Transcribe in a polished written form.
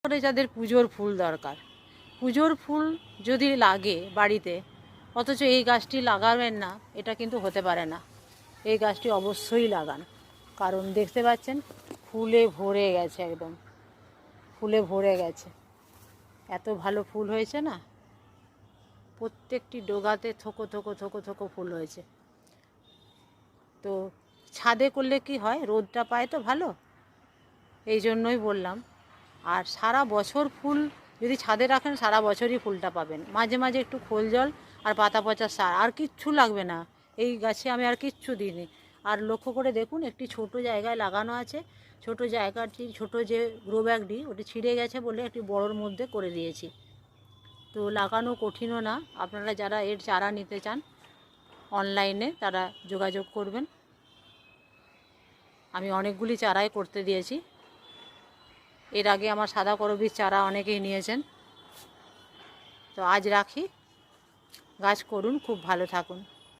করে যাদের পুজোর ফুল দরকার, পুজোর ফুল যদি লাগে বাড়িতে অথচ এই গাছটি লাগাবেন না, এটা কিন্তু হতে পারে না। এই গাছটি অবশ্যই লাগান, কারণ দেখতে পাচ্ছেন ফুলে ভরে গেছে, একদম ফুলে ভরে গেছে। এত ভালো ফুল হয়েছে না, প্রত্যেকটি ডোগাতে থোকো থোকো থোকো থোকো ফুল হয়েছে। তো ছাদে করলে কি হয়, রোদটা পায় তো ভালো, এই জন্যই বললাম। আর সারা বছর ফুল যদি ছাদে রাখেন সারা বছরই ফুলটা পাবেন। মাঝে মাঝে একটু খোল জল আর পাতা পচা সার, আর কিচ্ছু লাগবে না। এই গাছে আমি আর কিচ্ছু দিইনি। আর লক্ষ্য করে দেখুন, একটি ছোট জায়গায় লাগানো আছে, ছোট জায়গাটি, ছোট যে গ্রো ব্যাগটি ওটি ছিঁড়ে গেছে বলে একটি বড়োর মধ্যে করে দিয়েছি। তো লাগানো কঠিনও না। আপনারা যারা এর চারা নিতে চান অনলাইনে তারা যোগাযোগ করবেন। আমি অনেকগুলি চারাই করতে দিয়েছি। এর আগে আমার সাদা করবীর চারা অনেকেই নিয়েছেন। তো আজ রাখি, গাছ করুন, খুব ভালো থাকুন।